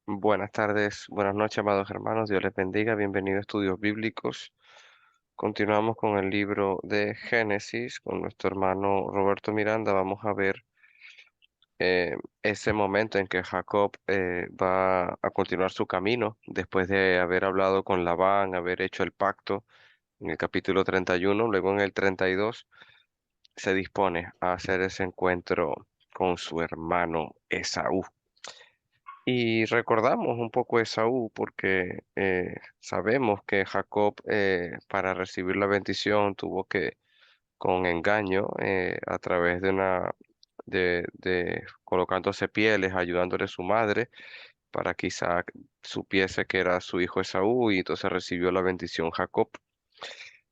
Buenas tardes, buenas noches, amados hermanos. Dios les bendiga. Bienvenidos a Estudios Bíblicos. Continuamos con el libro de Génesis con nuestro hermano Roberto Miranda. Vamos a ver ese momento en que Jacob va a continuar su camino después de haber hablado con Labán, haber hecho el pacto en el capítulo 31. Luego en el 32 se dispone a hacer ese encuentro con su hermano Esaú. Y recordamos un poco a Esaú porque sabemos que Jacob para recibir la bendición tuvo que con engaño a través de de colocándose pieles, ayudándole a su madre para que Isaac supiese que era su hijo Esaú y entonces recibió la bendición Jacob.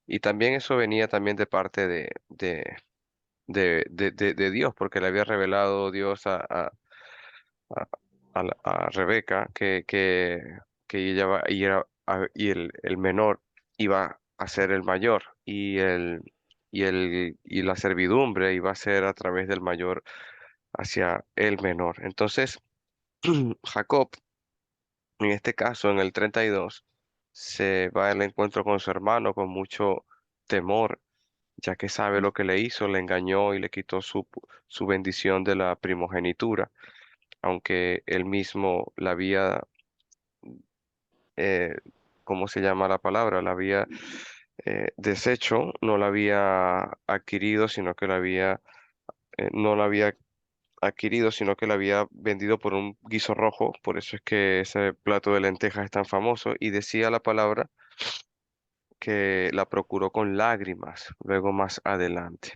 Y también eso venía también de parte de Dios porque le había revelado Dios a, a Rebeca que ella y el menor iba a ser el mayor y la servidumbre iba a ser a través del mayor hacia el menor. Entonces, Jacob, en este caso, en el 32 se va al encuentro con su hermano con mucho temor, ya que sabe lo que le hizo, le engañó y le quitó su bendición de la primogenitura aunque él mismo la había, eh, ¿cómo se llama la palabra? La había deshecho, no la había adquirido, sino que no la había adquirido, sino que la había vendido por un guiso rojo, por eso es que ese plato de lentejas es tan famoso, y decía la palabra que la procuró con lágrimas, luego más adelante.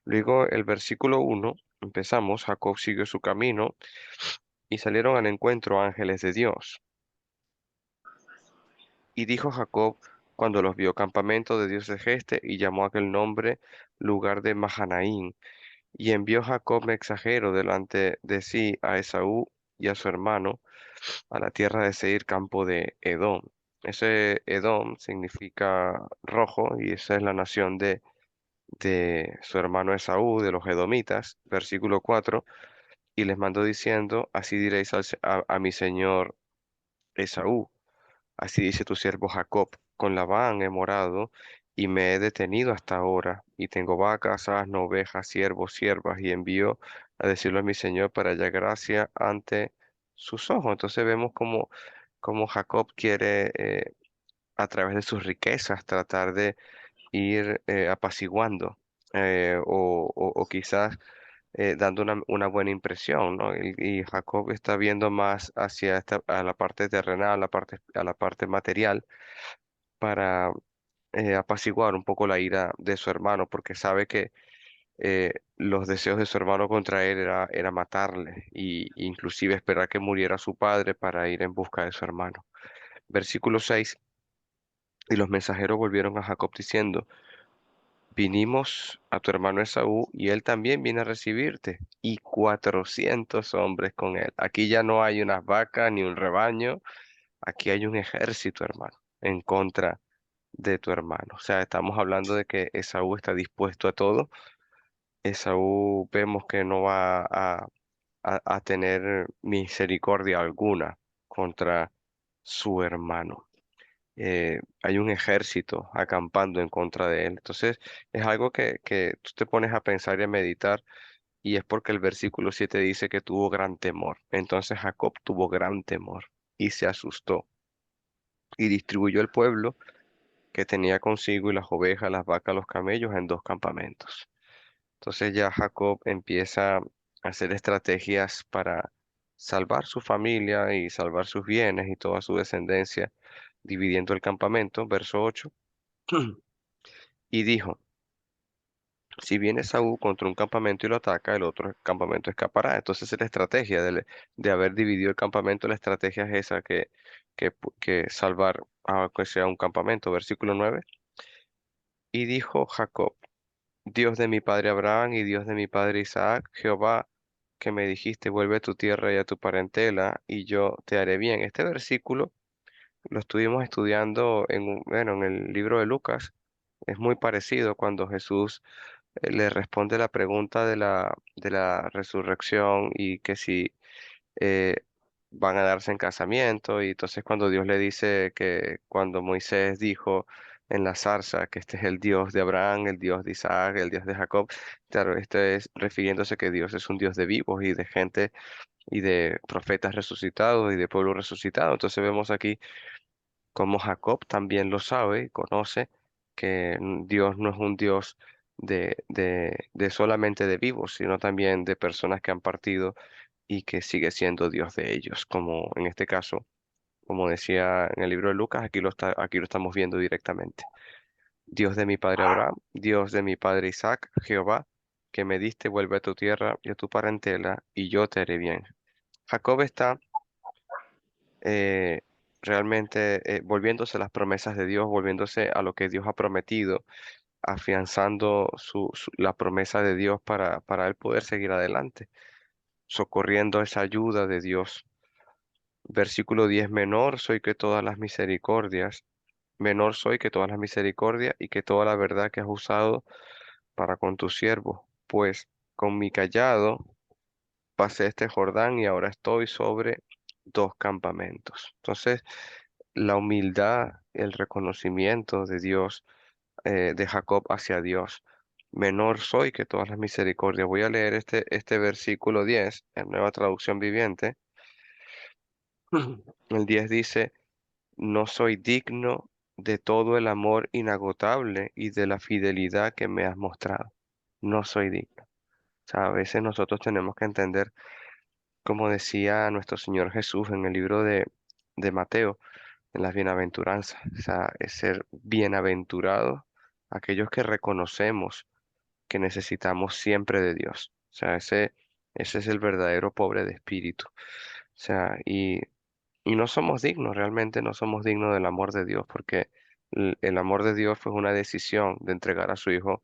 Luego el versículo 1, empezamos, Jacob siguió su camino y salieron al encuentro ángeles de Dios. Y dijo Jacob cuando los vio campamento de Dios de Geste y llamó aquel nombre lugar de Mahanaín. Y envió Jacob mensajero delante de sí a Esaú y a su hermano a la tierra de Seir, campo de Edom. Ese Edom significa rojo y esa es la nación de su hermano Esaú, de los edomitas. Versículo 4. Y les mandó diciendo, así diréis a mi señor Esaú. Así dice tu siervo Jacob, con Labán he morado y me he detenido hasta ahora, y tengo vacas, asno, ovejas, siervos, siervas, y envío a decirlo a mi Señor para hallar gracia ante sus ojos. Entonces vemos como Jacob quiere, a través de sus riquezas, tratar de ir apaciguando, o quizás dando una buena impresión, ¿no? Y Jacob está viendo más hacia a la parte terrenal, a la parte material, para apaciguar un poco la ira de su hermano, porque sabe que los deseos de su hermano contra él era matarle, y inclusive esperar que muriera su padre para ir en busca de su hermano. Versículo 6. Y los mensajeros volvieron a Jacob diciendo, vinimos a tu hermano Esaú y él también viene a recibirte y 400 hombres con él. Aquí ya no hay unas vacas ni un rebaño, aquí hay un ejército, hermano, en contra de tu hermano. O sea, estamos hablando de que Esaú está dispuesto a todo. Esaú vemos que no va a tener misericordia alguna contra su hermano. Hay un ejército acampando en contra de él. Entonces, es algo que tú te pones a pensar y a meditar, y es porque el versículo 7 dice que tuvo gran temor. Entonces Jacob tuvo gran temor y se asustó y distribuyó el pueblo que tenía consigo y las ovejas, las vacas, los camellos en dos campamentos. Entonces ya Jacob empieza a hacer estrategias para salvar su familia y salvar sus bienes y toda su descendencia, dividiendo el campamento. Verso 8. Y dijo, si viene Saúl contra un campamento y lo ataca, el otro campamento escapará. Entonces la estrategia de haber dividido el campamento, la estrategia es esa, que salvar aunque sea un campamento. Versículo 9. Y dijo Jacob, Dios de mi padre Abraham y Dios de mi padre Isaac, Jehová, que me dijiste, vuelve a tu tierra y a tu parentela, y yo te haré bien. Este versículo lo estuvimos estudiando bueno, en el libro de Lucas. Es muy parecido cuando Jesús le responde la pregunta de la resurrección y que si van a darse en casamiento y entonces cuando Dios le dice que cuando Moisés dijo en la zarza que este es el Dios de Abraham, el Dios de Isaac, el Dios de Jacob, claro, este es refiriéndose que Dios es un Dios de vivos y de gente y de profetas resucitados y de pueblo resucitado. Entonces vemos aquí como Jacob también lo sabe, conoce que Dios no es un Dios de solamente de vivos, sino también de personas que han partido y que sigue siendo Dios de ellos, como en este caso, como decía en el libro de Lucas, aquí lo estamos viendo directamente. Dios de mi padre Abraham, Dios de mi padre Isaac, Jehová, que me diste, vuelve a tu tierra y a tu parentela, y yo te haré bien. Jacob está eh, realmente volviéndose a las promesas de Dios, volviéndose a lo que Dios ha prometido, afianzando la promesa de Dios para él poder seguir adelante, socorriendo esa ayuda de Dios. Versículo 10: menor soy que todas las misericordias, menor soy que todas las misericordias y que toda la verdad que has usado para con tu siervo, pues con mi callado pasé este Jordán y ahora estoy sobre dos campamentos. Entonces, la humildad, el reconocimiento de Dios, de Jacob hacia Dios. Menor soy que todas las misericordias. Voy a leer este versículo 10 en Nueva Traducción Viviente. El 10 dice, no soy digno de todo el amor inagotable y de la fidelidad que me has mostrado. No soy digno. O sea, a veces nosotros tenemos que entender, como decía nuestro Señor Jesús en el libro de Mateo, en las bienaventuranzas. O sea, es ser bienaventurados aquellos que reconocemos que necesitamos siempre de Dios. O sea, ese es el verdadero pobre de espíritu. O sea, y no somos dignos, realmente no somos dignos del amor de Dios, porque el amor de Dios fue una decisión de entregar a su Hijo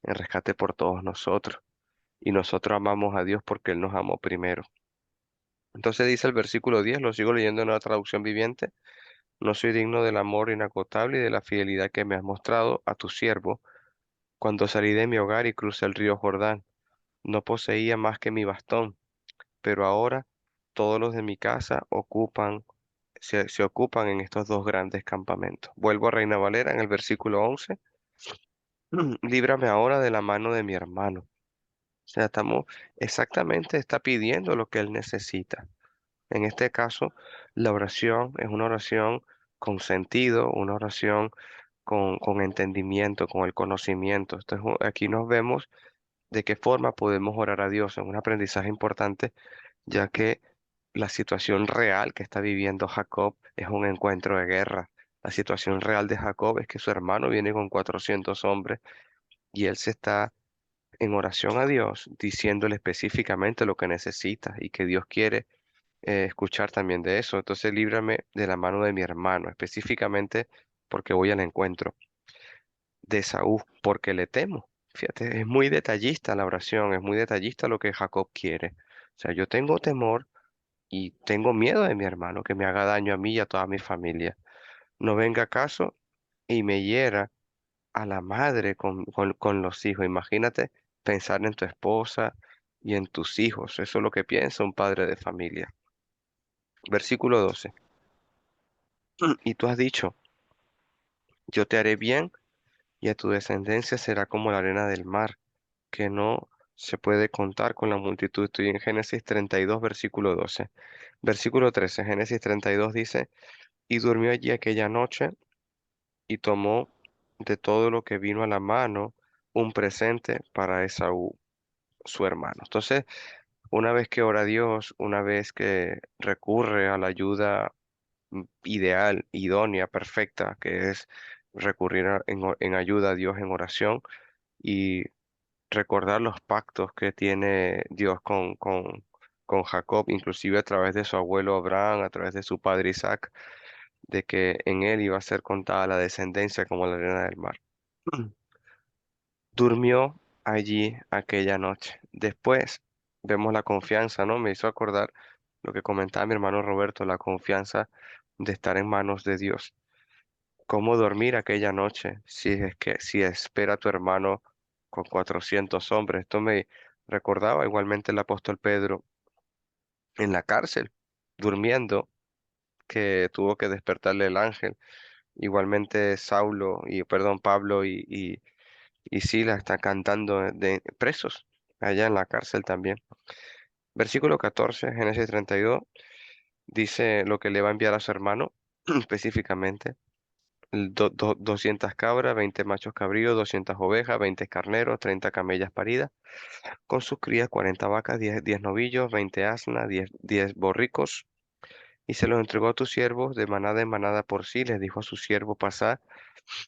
en rescate por todos nosotros. Y nosotros amamos a Dios porque Él nos amó primero. Entonces dice el versículo 10, lo sigo leyendo en una traducción viviente. No soy digno del amor inagotable y de la fidelidad que me has mostrado a tu siervo cuando salí de mi hogar y crucé el río Jordán. No poseía más que mi bastón, pero ahora todos los de mi casa se ocupan en estos dos grandes campamentos. Vuelvo a Reina Valera en el versículo 11. Líbrame ahora de la mano de mi hermano. O sea, exactamente, está pidiendo lo que él necesita. En este caso, la oración es una oración con sentido, una oración con entendimiento, con el conocimiento. Entonces, aquí nos vemos de qué forma podemos orar a Dios. Es un aprendizaje importante, ya que la situación real que está viviendo Jacob es un encuentro de guerra. La situación real de Jacob es que su hermano viene con 400 hombres y él se está en oración a Dios, diciéndole específicamente lo que necesita y que Dios quiere escuchar también de eso. Entonces, líbrame de la mano de mi hermano, específicamente porque voy al encuentro de Saúl, porque le temo. Fíjate, es muy detallista la oración, es muy detallista lo que Jacob quiere. O sea, yo tengo temor y tengo miedo de mi hermano, que me haga daño a mí y a toda mi familia. No venga acaso y me hiera a la madre con los hijos. Imagínate pensar en tu esposa y en tus hijos. Eso es lo que piensa un padre de familia. Versículo 12. Y tú has dicho, yo te haré bien y a tu descendencia será como la arena del mar, que no se puede contar con la multitud. Estoy en Génesis 32, versículo 12. Versículo 13, Génesis 32 dice, y durmió allí aquella noche y tomó de todo lo que vino a la mano un presente para Esaú, su hermano. Entonces, una vez que ora a Dios, una vez que recurre a la ayuda ideal, idónea, perfecta, que es recurrir en ayuda a Dios en oración y recordar los pactos que tiene Dios con Jacob, inclusive a través de su abuelo Abraham, a través de su padre Isaac, de que en él iba a ser contada la descendencia como la arena del mar. Durmió allí aquella noche. Después vemos la confianza, ¿no? Me hizo acordar lo que comentaba mi hermano Roberto, la confianza de estar en manos de Dios. ¿Cómo dormir aquella noche si espera a tu hermano con 400 hombres? Esto me recordaba igualmente el apóstol Pedro en la cárcel. durmiendo, que tuvo que despertarle el ángel. Igualmente Pablo y Silas están cantando de presos allá en la cárcel también. Versículo 14, Génesis 32, dice lo que le va a enviar a su hermano específicamente. 200 cabras, 20 machos cabríos, 200 ovejas, 20 carneros, 30 camellas paridas, con sus crías 40 vacas, 10 novillos, 20 asnas, 10 borricos, y se los entregó a tus siervos de manada en manada por sí. Les dijo a su siervo: pasar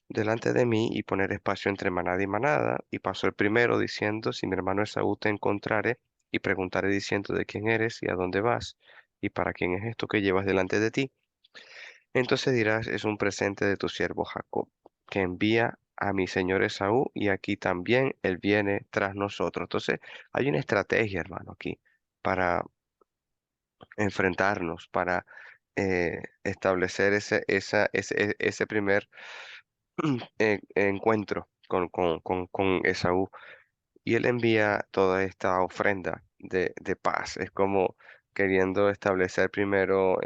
delante de mí y poner espacio entre manada y manada. Y pasó el primero diciendo: si mi hermano Esaú te encontrare, y preguntaré diciendo: ¿de quién eres y a dónde vas? ¿Y para quién es esto que llevas delante de ti? Entonces dirás: es un presente de tu siervo Jacob, que envía a mi señor Esaú, y aquí también él viene tras nosotros. Entonces, hay una estrategia, hermano, aquí para enfrentarnos, para establecer ese primer encuentro con Esaú. Y él envía toda esta ofrenda de paz. Es como queriendo establecer primero,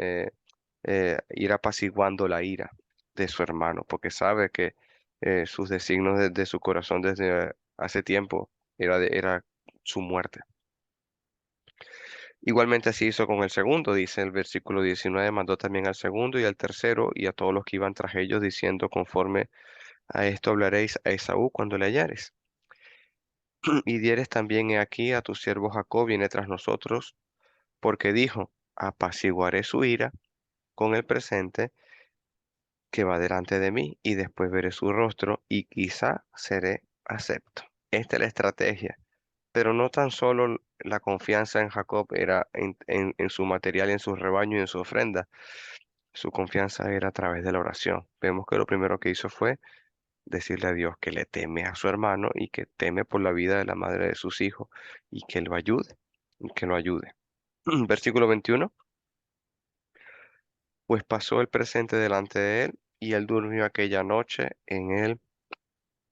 ir apaciguando la ira de su hermano, porque sabe que sus designios de su corazón desde hace tiempo era su muerte. Igualmente así hizo con el segundo, dice el versículo 19: mandó también al segundo y al tercero y a todos los que iban tras ellos, diciendo: conforme a esto hablaréis a Esaú cuando le hallares. Y dieres también he aquí a tu siervo Jacob viene tras nosotros, porque dijo: apaciguaré su ira con el presente que va delante de mí, y después veré su rostro, y quizá seré acepto. Esta es la estrategia. Pero no tan solo la confianza en Jacob era en su material, en su rebaño y en su ofrenda. Su confianza era a través de la oración. Vemos que lo primero que hizo fue decirle a Dios que le teme a su hermano y que teme por la vida de la madre de sus hijos, y que lo ayude, y que lo ayude. Versículo 21: pues pasó el presente delante de él, y él durmió aquella noche en el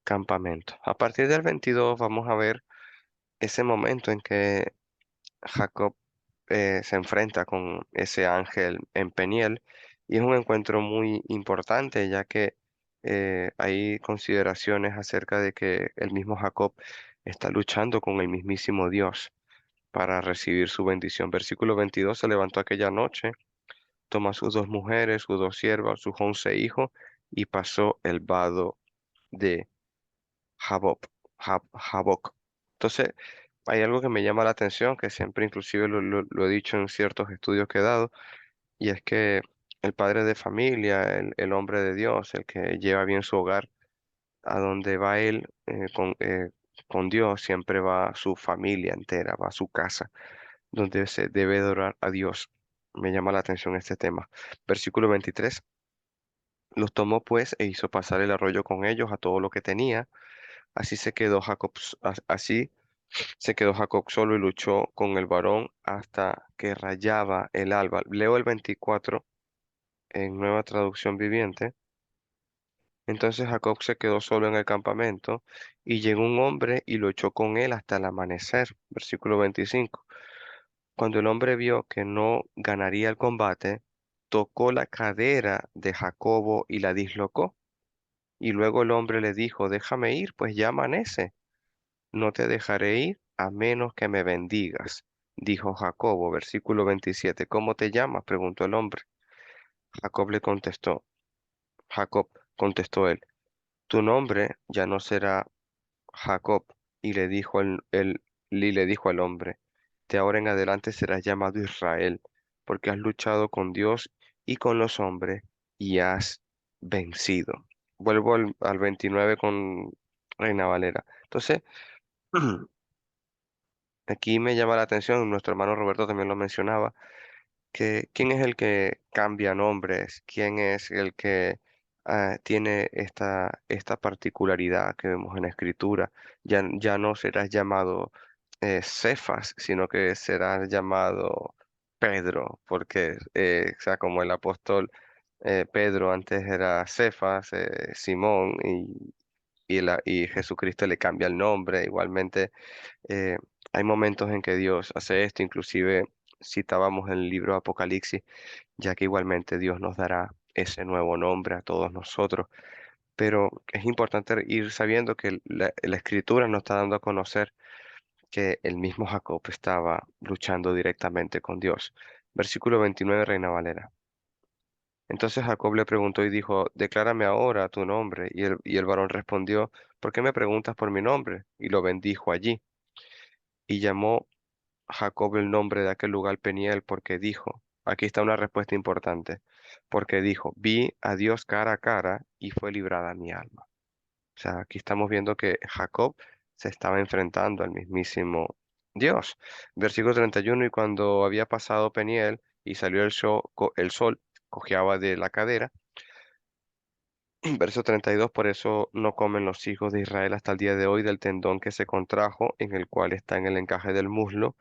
campamento. A partir del 22 vamos a ver ese momento en que Jacob se enfrenta con ese ángel en Peniel, y es un encuentro muy importante, ya que hay consideraciones acerca de que el mismo Jacob está luchando con el mismísimo Dios para recibir su bendición. Versículo 22: se levantó aquella noche, tomó a sus dos mujeres, sus dos siervas, sus 11 hijos, y pasó el vado de Jaboc. Entonces, hay algo que me llama la atención, que siempre inclusive lo he dicho en ciertos estudios que he dado, y es que el padre de familia, el hombre de Dios, el que lleva bien su hogar, a donde va él con Dios, siempre va su familia entera, va a su casa, donde se debe adorar a Dios. Me llama la atención este tema. Versículo 23: los tomó pues e hizo pasar el arroyo con ellos a todo lo que tenía. Así se quedó Jacob solo y luchó con el varón hasta que rayaba el alba. Leo el 24 en Nueva Traducción Viviente. Entonces Jacob se quedó solo en el campamento, y llegó un hombre y luchó con él hasta el amanecer. Versículo 25. Cuando el hombre vio que no ganaría el combate, tocó la cadera de Jacobo y la dislocó. Y luego el hombre le dijo: déjame ir, pues ya amanece. No te dejaré ir a menos que me bendigas, dijo Jacobo. Versículo 27. ¿Cómo te llamas?, preguntó el hombre. Jacob le contestó. Jacob contestó él: tu nombre ya no será Jacob. Y le dijo al hombre: de ahora en adelante serás llamado Israel, porque has luchado con Dios y con los hombres y has vencido. Vuelvo al 29 con Reina Valera. Entonces, aquí me llama la atención, nuestro hermano Roberto también lo mencionaba, que quién es el que cambia nombres, quién es el que tiene esta particularidad que vemos en la Escritura. Ya no serás llamado Cefas, sino que serás llamado Pedro, porque o sea, como el apóstol Pedro antes era Cefas, Simón, y Jesucristo le cambia el nombre. Igualmente, hay momentos en que Dios hace esto, inclusive citábamos en el libro de Apocalipsis, ya que igualmente Dios nos dará ese nuevo nombre a todos nosotros. Pero es importante ir sabiendo que la Escritura nos está dando a conocer que el mismo Jacob estaba luchando directamente con Dios. Versículo 29, Reina Valera. Entonces Jacob le preguntó y dijo, declárame ahora tu nombre. Y el varón respondió, ¿por qué me preguntas por mi nombre? Y lo bendijo allí. Y llamó Jacob el nombre de aquel lugar Peniel porque dijo, aquí está una respuesta importante, porque dijo, vi a Dios cara a cara y fue librada mi alma. O sea, aquí estamos viendo que Jacob se estaba enfrentando al mismísimo Dios. Versículo 31, y cuando había pasado Peniel y salió el sol cojeaba de la cadera. Verso 32, por eso no comen los hijos de Israel hasta el día de hoy del tendón que se contrajo, en el cual está en el encaje del muslo,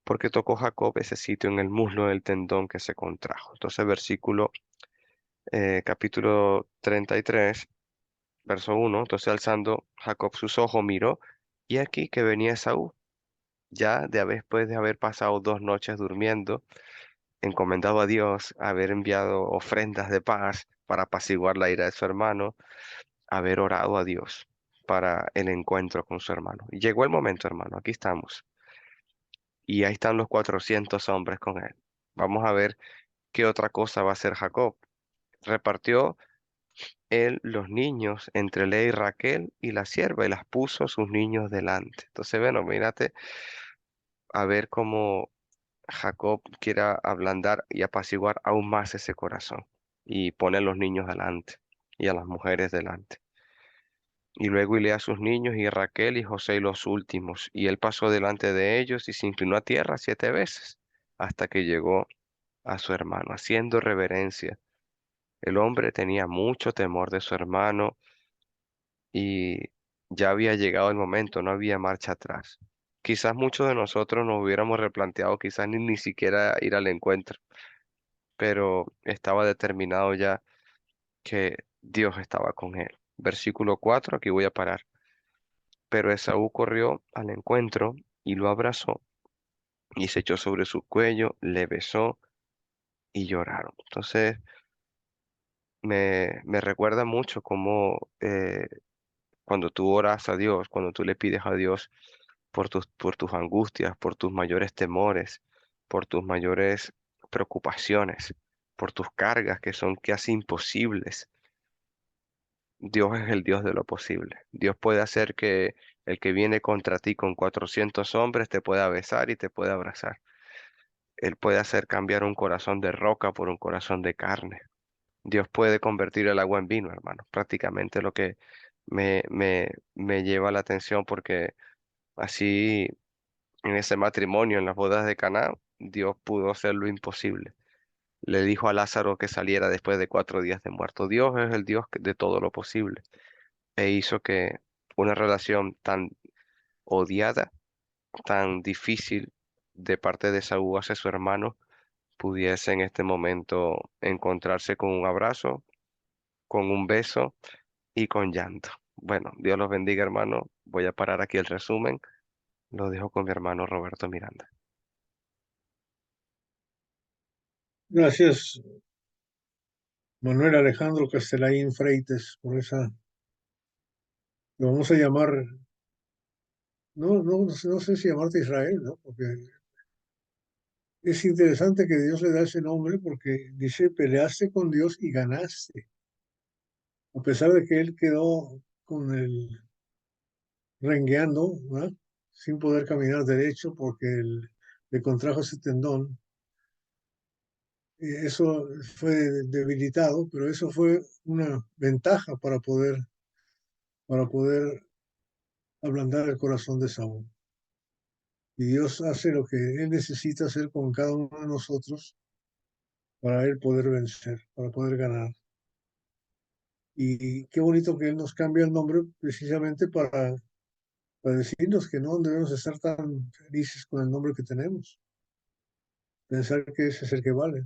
porque tocó Jacob ese sitio en el muslo del tendón que se contrajo. Entonces, capítulo 33, verso 1, entonces alzando Jacob sus ojos, miró, y aquí que venía Esaú, ya después de haber pasado 2 noches durmiendo, encomendado a Dios, haber enviado ofrendas de paz para apaciguar la ira de su hermano, haber orado a Dios para el encuentro con su hermano. Y llegó el momento, hermano, aquí estamos. Y ahí están los 400 hombres con él. Vamos a ver qué otra cosa va a hacer Jacob. Repartió él los niños entre Lea y Raquel y la sierva y las puso sus niños delante. Entonces, bueno, mírate a ver cómo Jacob quiere ablandar y apaciguar aún más ese corazón y pone a los niños delante y a las mujeres delante. Y luego Ilea a sus niños y Raquel y José y los últimos. Y él pasó delante de ellos y se inclinó a tierra 7 veces hasta que llegó a su hermano, haciendo reverencia. El hombre tenía mucho temor de su hermano y ya había llegado el momento, no había marcha atrás. Quizás muchos de nosotros nos hubiéramos replanteado, quizás ni siquiera ir al encuentro, pero estaba determinado ya que Dios estaba con él. Versículo 4, aquí voy a parar. Pero Esaú corrió al encuentro y lo abrazó y se echó sobre su cuello, le besó y lloraron. Entonces me recuerda mucho cómo cuando tú oras a Dios, cuando tú le pides a Dios por tus angustias, por tus mayores temores, por tus mayores preocupaciones, por tus cargas que son casi imposibles. Dios es el Dios de lo posible. Dios puede hacer que el que viene contra ti con 400 hombres te pueda besar y te pueda abrazar. Él puede hacer cambiar un corazón de roca por un corazón de carne. Dios puede convertir el agua en vino, hermano. Prácticamente lo que me lleva la atención porque así en ese matrimonio, en las bodas de Caná, Dios pudo hacer lo imposible. Le dijo a Lázaro que saliera después de 4 días de muerto. Dios es el Dios de todo lo posible e hizo que una relación tan odiada, tan difícil de parte de Saúl hacia su hermano, pudiese en este momento encontrarse con un abrazo, con un beso y con llanto. Bueno, Dios los bendiga, hermano. Voy a parar aquí el resumen. Lo dejo con mi hermano Roberto Miranda. Gracias, Manuel Alejandro Castelaín Freites, por esa, lo vamos a llamar, no sé si llamarte Israel, ¿no? Porque es interesante que Dios le da ese nombre porque dice, peleaste con Dios y ganaste. A pesar de que él quedó con el rengueando, ¿verdad? Sin poder caminar derecho porque le contrajo ese tendón. Eso fue debilitado, pero eso fue una ventaja para poder ablandar el corazón de Saúl. Y Dios hace lo que Él necesita hacer con cada uno de nosotros para Él poder vencer, para poder ganar. Y qué bonito que Él nos cambia el nombre precisamente para decirnos que no debemos estar tan felices con el nombre que tenemos, pensar que ese es el que vale.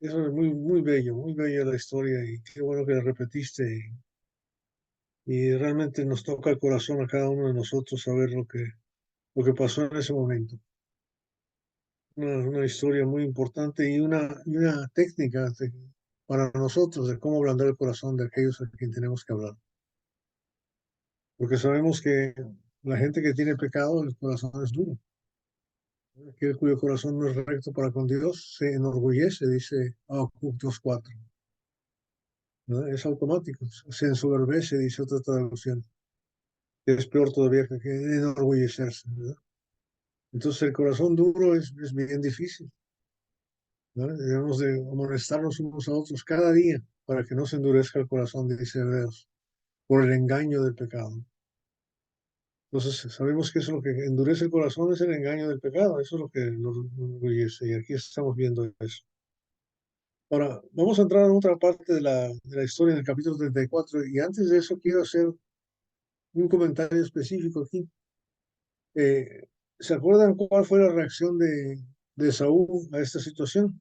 Eso es muy bello, muy bella la historia y qué bueno que la repetiste y realmente nos toca el corazón a cada uno de nosotros saber lo que pasó en ese momento. una historia muy importante y una técnica para nosotros de cómo ablandar el corazón de aquellos a quien tenemos que hablar. Porque sabemos que la gente que tiene pecado, el corazón es duro. Aquel cuyo corazón no es recto para con Dios se enorgullece, dice Habacuc 2:4. ¿No? Es automático, se ensoberbece, dice otra traducción. Es peor todavía que enorgullecerse, ¿verdad? Entonces el corazón duro es bien difícil, ¿no? Debemos de amonestarnos unos a otros cada día para que no se endurezca el corazón, dice Hebreos, por el engaño del pecado. Entonces sabemos que eso es lo que endurece el corazón, es el engaño del pecado, eso es lo que nos enorgullece, y aquí estamos viendo eso. Ahora, vamos a entrar en otra parte de la historia en el capítulo 34, y antes de eso quiero hacer un comentario específico aquí. Eh, ¿Se acuerdan cuál fue la reacción de Saúl a esta situación?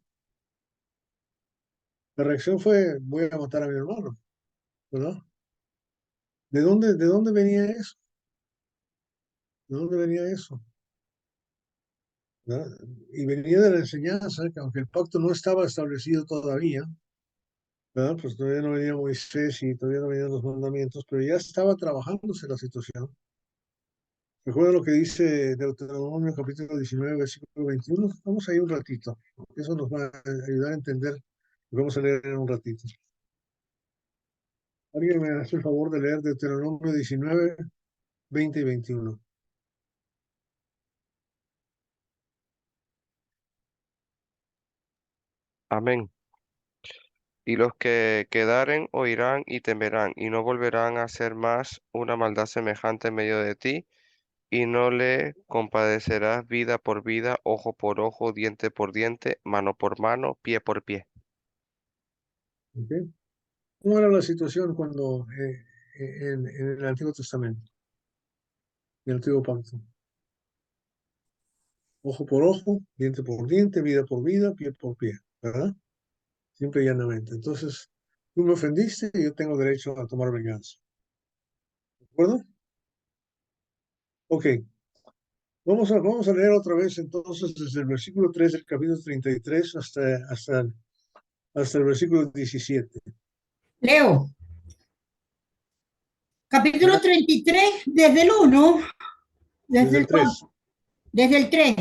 La reacción fue, voy a matar a mi hermano, ¿verdad? De dónde venía eso? ¿De dónde venía eso? ¿Verdad? Y venía de la enseñanza que aunque el pacto no estaba establecido todavía, ¿verdad? Pues todavía no venía Moisés y todavía no venían los mandamientos, pero ya estaba trabajándose la situación. Recuerda lo que dice Deuteronomio capítulo 19, versículo 21. Vamos ahí un ratito. Eso nos va a ayudar a entender lo que vamos a leer en un ratito. ¿Alguien me hace el favor de leer Deuteronomio 19, 20 y 21? Amén. Y los que quedaren oirán y temerán, y no volverán a hacer más una maldad semejante en medio de ti, y no le compadecerás vida por vida, ojo por ojo, diente por diente, mano por mano, pie por pie. ¿Ok? ¿Cómo era la situación cuando en el Antiguo Testamento, en el Antiguo Pacto? Ojo por ojo, diente por diente, vida por vida, pie por pie, ¿verdad? Simple y llanamente. Entonces, tú me ofendiste y yo tengo derecho a tomar venganza. ¿De acuerdo? Ok, vamos a leer otra vez entonces desde el versículo 3 del capítulo 33 hasta el versículo 17. Leo, capítulo Adelante, 33 desde el 1, desde desde el el 3. 4, desde el 3.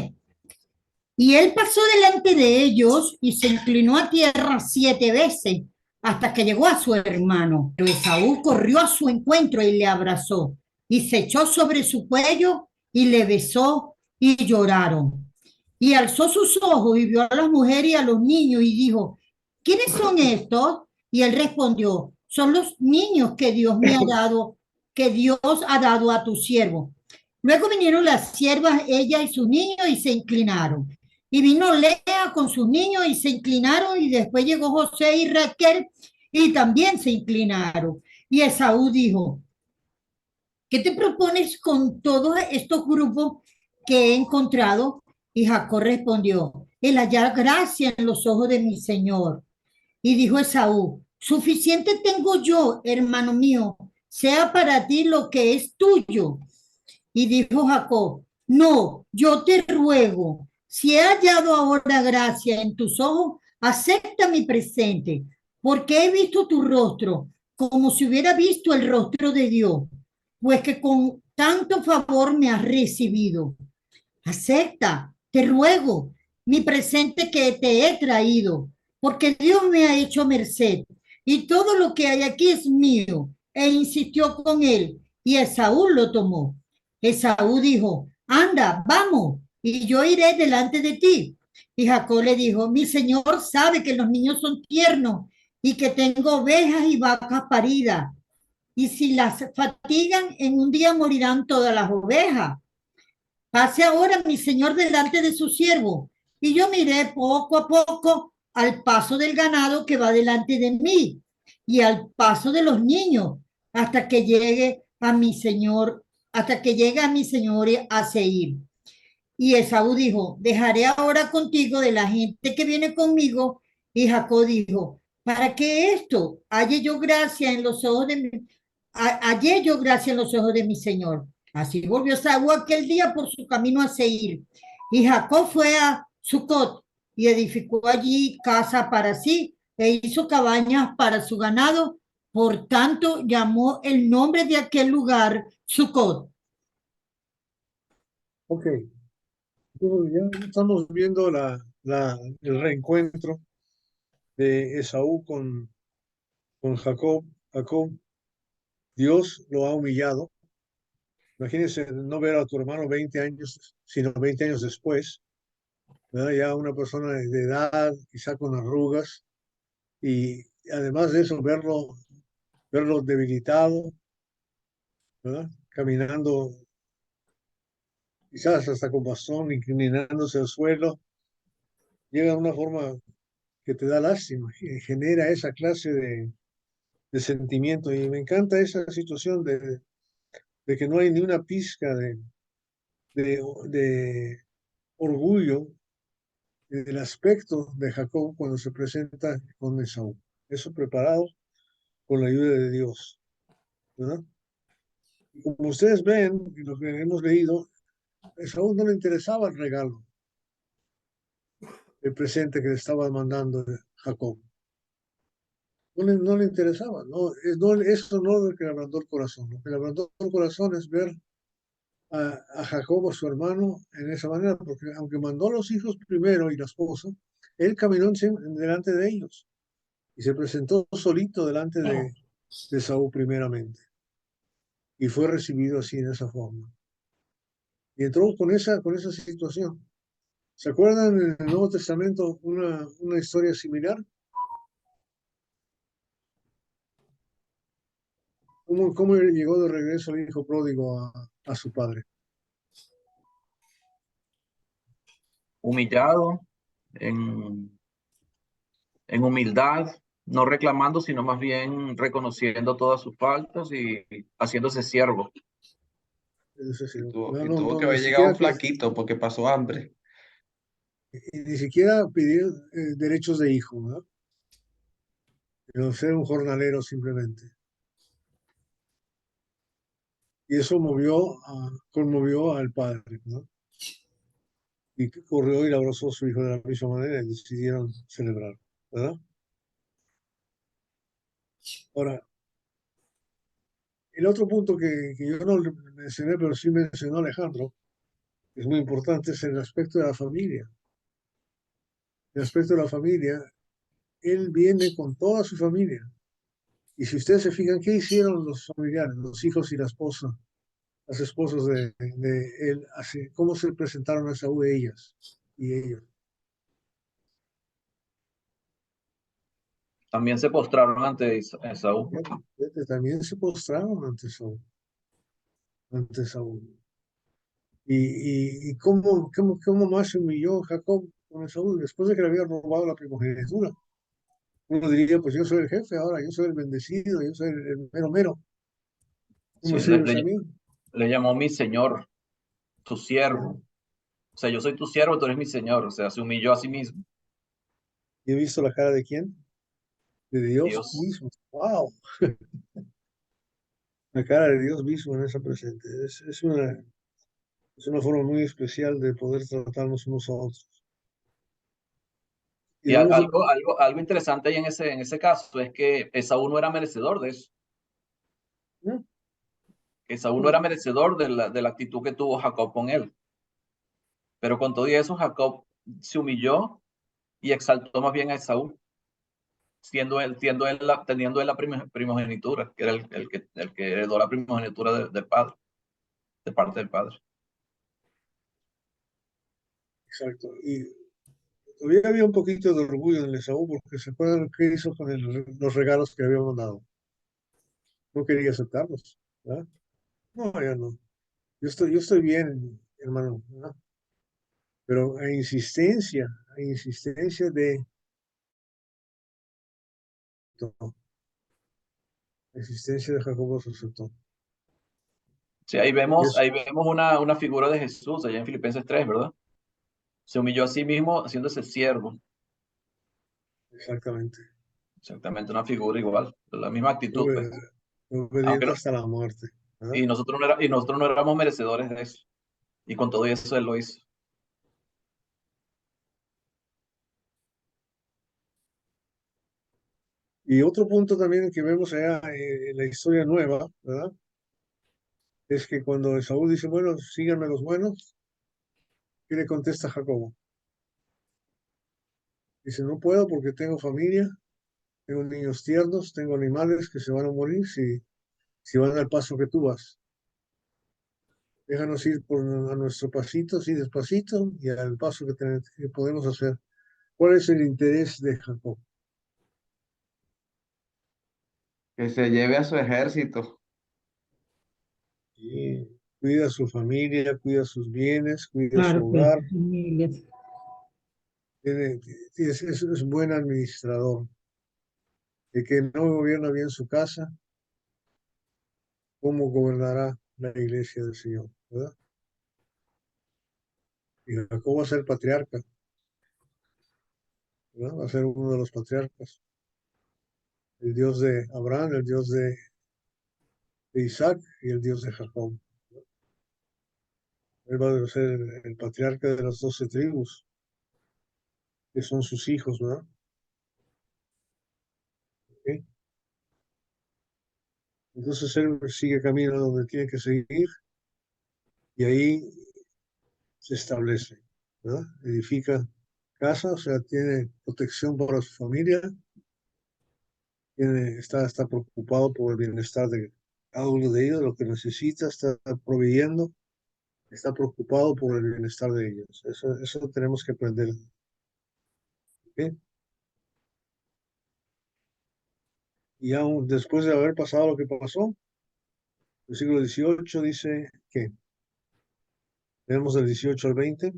Y él pasó delante de ellos y se inclinó a tierra 7 veces hasta que llegó a su hermano. Pero Esaú corrió a su encuentro y le abrazó y se echó sobre su cuello y le besó y lloraron. Y alzó sus ojos y vio a las mujeres y a los niños y dijo, ¿quiénes son estos? Y él respondió, son los niños que Dios me ha dado, que Dios ha dado a tu siervo. Luego vinieron las siervas, ella y sus niños, y se inclinaron. Y vino Lea con sus niños y se inclinaron, y después llegó José y Raquel y también se inclinaron. Y Esaú dijo, ¿qué te propones con todos estos grupos que he encontrado? Y Jacob respondió, el hallar gracia en los ojos de mi Señor. Y dijo Esaú, suficiente tengo yo, hermano mío, sea para ti lo que es tuyo. Y dijo Jacob, no, yo te ruego, si he hallado ahora gracia en tus ojos, acepta mi presente, porque he visto tu rostro como si hubiera visto el rostro de Dios, pues que con tanto favor me has recibido. Acepta, te ruego, mi presente que te he traído, porque Dios me ha hecho merced, y todo lo que hay aquí es mío. E insistió con él, y Esaú lo tomó. Esaú dijo, anda, vamos, y yo iré delante de ti. Y Jacob le dijo, mi señor sabe que los niños son tiernos y que tengo ovejas y vacas paridas. Y si las fatigan, en un día morirán todas las ovejas. Pase ahora mi señor delante de su siervo, y yo miré poco a poco al paso del ganado que va delante de mí, y al paso de los niños, hasta que llegue a mi señor, hasta que llegue a mi señor a Seir. Y Esaú dijo, dejaré ahora contigo de la gente que viene conmigo. Y Jacob dijo, ¿para qué esto? Hallé yo gracia en los ojos de mi, hallé yo gracia en los ojos de mi señor. Así volvió Esaú aquel día por su camino a Seir. Y Jacob fue a Sucot, y edificó allí casa para sí e hizo cabañas para su ganado. Por tanto, llamó el nombre de aquel lugar Sucot. Ok, entonces ya estamos viendo el reencuentro de Esaú con Jacob. Jacob, Dios lo ha humillado. Imagínense no ver a tu hermano 20 años, sino 20 años después, ¿verdad? Ya una persona de edad, quizá con arrugas, y además de eso, verlo debilitado, ¿verdad? Caminando quizás hasta con bastón, inclinándose al suelo, llega de una forma que te da lástima, que genera esa clase de sentimiento. Y me encanta esa situación de que no hay ni una pizca de orgullo del aspecto de Jacob cuando se presenta con Esaú. Eso preparado con la ayuda de Dios, ¿verdad? Y como ustedes ven, y lo que hemos leído, a Esaú no le interesaba el regalo, el presente que le estaba mandando Jacob. No le interesaba, no, eso no es lo que le ablandó el corazón. Lo que le ablandó el corazón es ver a Jacob, a su hermano, en esa manera, porque aunque mandó a los hijos primero y la esposa, él caminó delante de ellos y se presentó solito delante de Saúl primeramente y fue recibido así en esa forma. Y entró con esa situación. ¿Se acuerdan en el Nuevo Testamento una historia similar? ¿Cómo llegó de regreso el hijo pródigo a su padre? Humillado, en, en humildad, no reclamando, sino más bien reconociendo todas sus faltas y haciéndose siervo. Es decir, Y no, tuvo no, que ni haber llegado siquiera que flaquito porque pasó hambre. y ni siquiera pedir derechos de hijo, ¿no? Pero ser un jornalero simplemente. Y eso conmovió al padre, ¿no? Y que corrió y le abrazó a su hijo de la misma manera y decidieron celebrar, ¿verdad? Ahora, el otro punto que yo no le mencioné, pero sí mencionó Alejandro, que es muy importante, es el aspecto de la familia. El aspecto de la familia, él viene con toda su familia. Y si ustedes se fijan, ¿qué hicieron los familiares, los hijos y la esposa, las esposas de él, así, cómo se presentaron a Saúl ellas y ellos? También se postraron ante Esaú. Fíjate, también se postraron ante Saúl. Y cómo más se humilló Jacob con Saúl después de que le había robado la primogenitura. Uno diría, pues yo soy el jefe ahora, yo soy el bendecido, yo soy el mero mero. ¿Tú Sí, me sirves a mí? le llamó mi señor, tu siervo. O sea, yo soy tu siervo, tú eres mi señor. O sea, se humilló a sí mismo. ¿Y he visto la cara de quién? De Dios Dios. mismo. ¡Wow! La cara de Dios mismo en esa presente. Es una forma muy especial de poder tratarnos unos a otros. Y Y debemos de... algo interesante ahí en ese caso es que Esaú no era merecedor de eso. ¿no? Esaú no era merecedor de la actitud que tuvo Jacob con él. Pero con todo eso, Jacob se humilló y exaltó más bien a Esaú, teniendo él la primogenitura, que era el que heredó la primogenitura del padre, de parte del padre. Exacto. Y todavía había un poquito de orgullo en el Esaú porque se acuerdan qué hizo con los regalos que le habíamos dado. No quería aceptarlos, ¿verdad? No, ya no. Yo estoy bien, hermano, ¿verdad? Pero a insistencia de, no, a insistencia de Jacobo se aceptó. Sí, Y eso, ahí vemos una figura de Jesús allá en Filipenses 3, ¿verdad? Se humilló a sí mismo haciéndose siervo. exactamente. Exactamente, una figura igual, la misma actitud, pues. Fue Aunque obediente no, hasta la muerte, ¿verdad? y nosotros no éramos merecedores de eso. Y con todo eso él lo hizo. Y otro punto también que vemos allá en la historia nueva, ¿verdad? Es que cuando Esaú dice, bueno, síganme los buenos, ¿qué le contesta Jacobo? Dice, no puedo porque tengo familia, tengo niños tiernos, tengo animales que se van a morir si van al paso que tú vas. Déjanos ir a nuestro pasito, así despacito, y al paso que podemos hacer. ¿Cuál es el interés de Jacob? Que se lleve a su ejército. Y cuida a su familia, cuida sus bienes, cuida su Claro que hogar, sí. tiene- es buen administrador. El que no gobierna bien su casa, ¿cómo gobernará la iglesia del Señor? ¿Verdad? Y Jacob va a ser patriarca, ¿verdad? Va a ser uno de los patriarcas. El Dios de Abraham, el Dios de Isaac y el Dios de Jacob. Él va a ser el patriarca de las 12 tribus, que son sus hijos, ¿verdad? ¿Ok? Entonces él sigue camino donde tiene que seguir y ahí se establece, ¿verdad? Edifica casa, o sea, tiene protección para su familia, está preocupado por el bienestar de cada uno de ellos, lo que necesita, está proveyendo, está preocupado por el bienestar de ellos. Eso tenemos que aprender. ¿Ok? Y aún después de haber pasado lo que pasó, el siglo XVIII dice que tenemos del 18 al 20.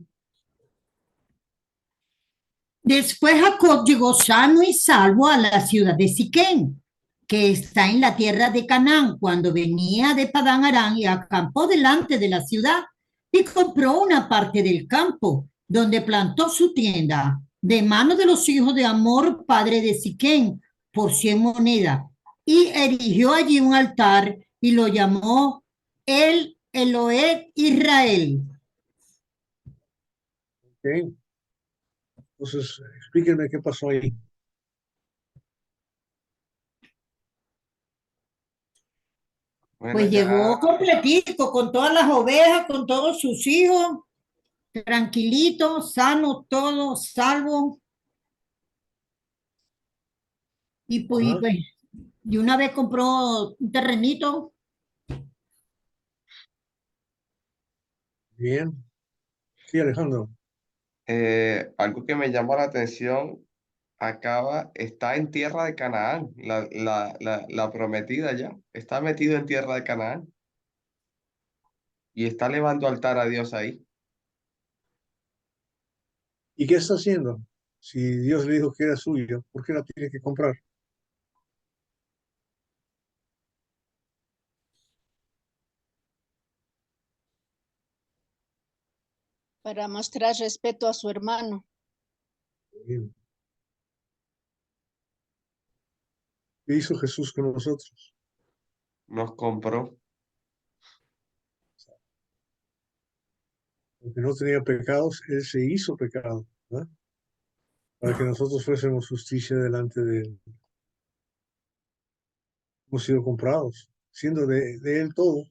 Después Jacob llegó sano y salvo a la ciudad de Siquén, que está en la tierra de Canaán, cuando venía de Padán Aram y acampó delante de la ciudad y compró una parte del campo, donde plantó su tienda, de mano de los hijos de Amor, padre de Siquén, por 100 monedas, y erigió allí un altar y lo llamó El Elohet Israel. ¿Ok? Entonces, explíquenme qué pasó ahí. Bueno, Pues llegó ya completico, con todas las ovejas, con todos sus hijos, tranquilito, sano, todo, salvo. Y Ajá, pues, de una vez compró un terrenito. bien. Sí, Alejandro. algo que me llama la atención, está en tierra de Canaán, la prometida ya, está metido en tierra de Canaán y está levando altar a Dios ahí. ¿Y qué está haciendo? Si Dios le dijo que era suyo, ¿por qué la tiene que comprar? para mostrar respeto a su hermano. Bien. ¿Qué hizo Jesús con nosotros? Nos compró. Porque no tenía pecados, Él se hizo pecado, ¿verdad? Para que nosotros fuésemos justicia delante de Él. Hemos sido comprados. Siendo de Él todo,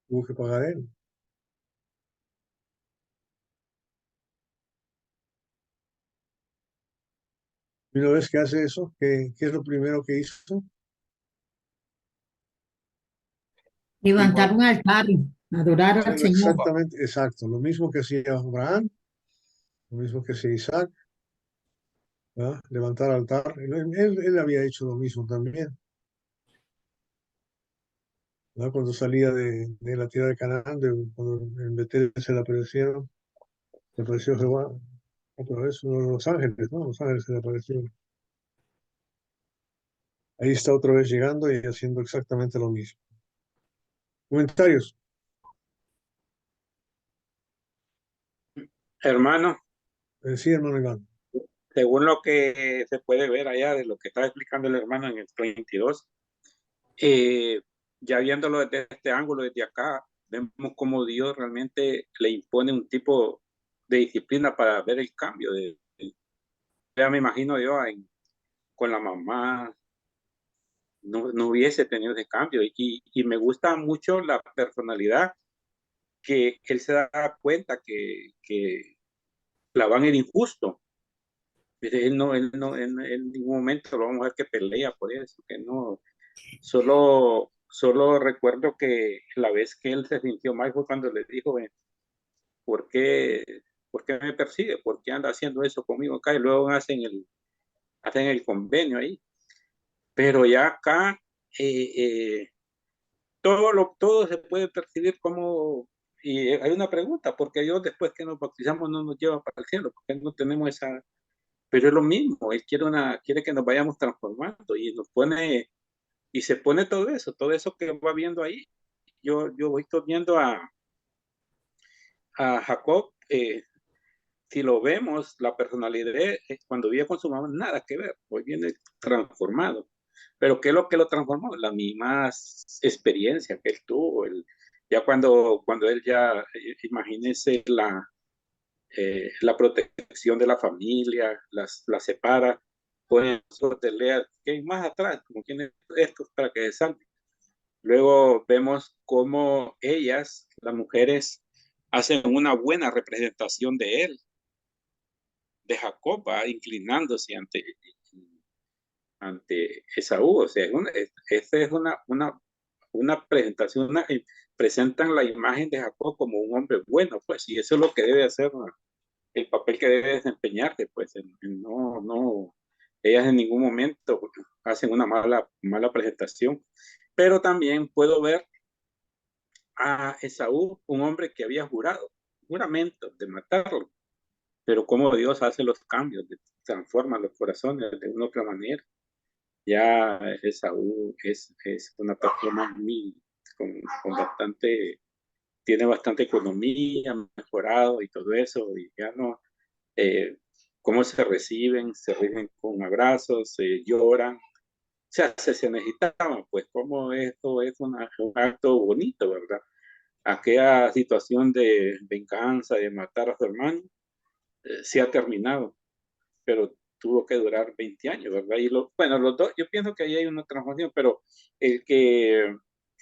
tuvo que pagar Él. Y una vez que hace eso, ¿qué es lo primero que hizo? Levantar Igual, un altar, adorar al Hacerlo Señor. exactamente, exacto, lo mismo que hacía Abraham, lo mismo que hacía Isaac, ¿verdad? Levantar altar. Él había hecho lo mismo también, ¿verdad? Cuando salía de la tierra de Canaán, cuando en Betel le apareció Jehová, otra vez, uno de los ángeles, ¿no? Los ángeles se le aparecieron. Ahí está otra vez llegando y haciendo exactamente lo mismo. Comentarios. Hermano, Sí, hermano Iván. según lo que se puede ver allá de lo que estaba explicando el hermano en el 22, eh, ya viéndolo desde este ángulo, desde acá, vemos cómo Dios realmente le impone un tipo de disciplina para ver el cambio. Ya me imagino yo con la mamá, no hubiese tenido ese cambio. Y me gusta mucho la personalidad que él se da cuenta que Labán era injusto. Él en ningún momento lo vamos a ver que pelea por eso, que no, solo recuerdo que la vez que él se sintió mal fue cuando le dijo, ¿por qué, ¿por qué me persigue? ¿Por qué anda haciendo eso conmigo acá? Y luego hacen el convenio ahí. Pero ya acá todo se puede percibir como, y hay una pregunta, porque Dios después que nos bautizamos no nos lleva para el cielo, porque no tenemos esa, pero es lo mismo, Él quiere que nos vayamos transformando y nos pone, y se pone todo eso que va viendo ahí. Yo voy viendo a Jacob, si lo vemos, la personalidad cuando vivía con su mamá, nada que ver, hoy viene transformado. Pero ¿qué es lo que lo transformó? La misma experiencia que él tuvo. Ya cuando él ya, imagínese la protección de la familia, la separa, pone de leer, que hay más atrás, como tiene estos para que se salven. Luego vemos cómo ellas, las mujeres, hacen una buena representación de él, de Jacob, va inclinándose ante Esaú. O sea, esta es una presentación, presentan la imagen de Jacob como un hombre bueno, pues, y eso es lo que debe hacer, ¿no? El papel que debe desempeñarse, pues, ellas en ningún momento hacen una mala presentación. Pero también puedo ver a Esaú, un hombre que había jurado, juramento de matarlo, pero como Dios hace los cambios, transforma los corazones de una u otra manera. Ya Esaú es una persona con bastante, tiene bastante economía, mejorado y todo eso, y ya no, cómo se reciben con abrazos, se lloran, o sea, se necesitaban, pues como esto es un acto bonito, ¿verdad? Aquella situación de venganza, de matar a su hermano, se ha terminado, pero tuvo que durar 20 años, ¿verdad? Bueno, los dos, yo pienso que ahí hay una transformación, pero el que,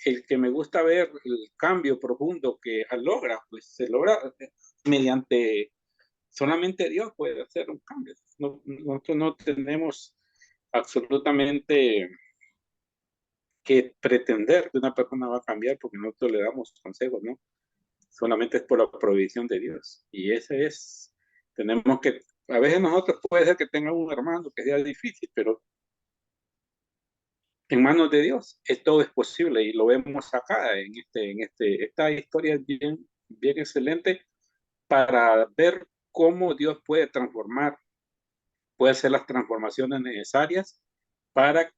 el que me gusta ver el cambio profundo que logra, pues se logra mediante, solamente Dios puede hacer un cambio. Nosotros no tenemos absolutamente que pretender que una persona va a cambiar porque nosotros le damos consejos, ¿no? Solamente es por la provisión de Dios. Y ese es, tenemos que, a veces nosotros puede ser que tenga un hermano que sea difícil, pero en manos de Dios todo es posible y lo vemos acá esta historia es bien excelente para ver cómo Dios puede transformar, puede hacer las transformaciones necesarias para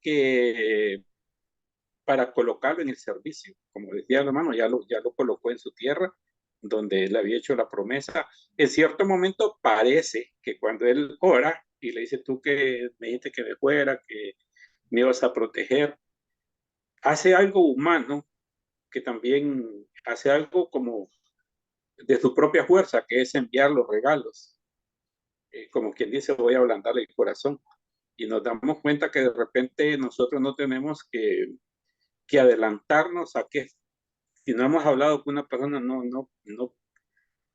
para colocarlo en el servicio. Como decía el hermano, ya lo colocó en su tierra, donde él había hecho la promesa. En cierto momento parece que cuando él ora y le dice, tú que me dijiste que me fuera, que me ibas a proteger, hace algo humano, que también hace algo como de su propia fuerza, que es enviar los regalos. Como quien dice, voy a ablandarle el corazón. Y nos damos cuenta que de repente nosotros no tenemos que adelantarnos a que si no hemos hablado con una persona, no.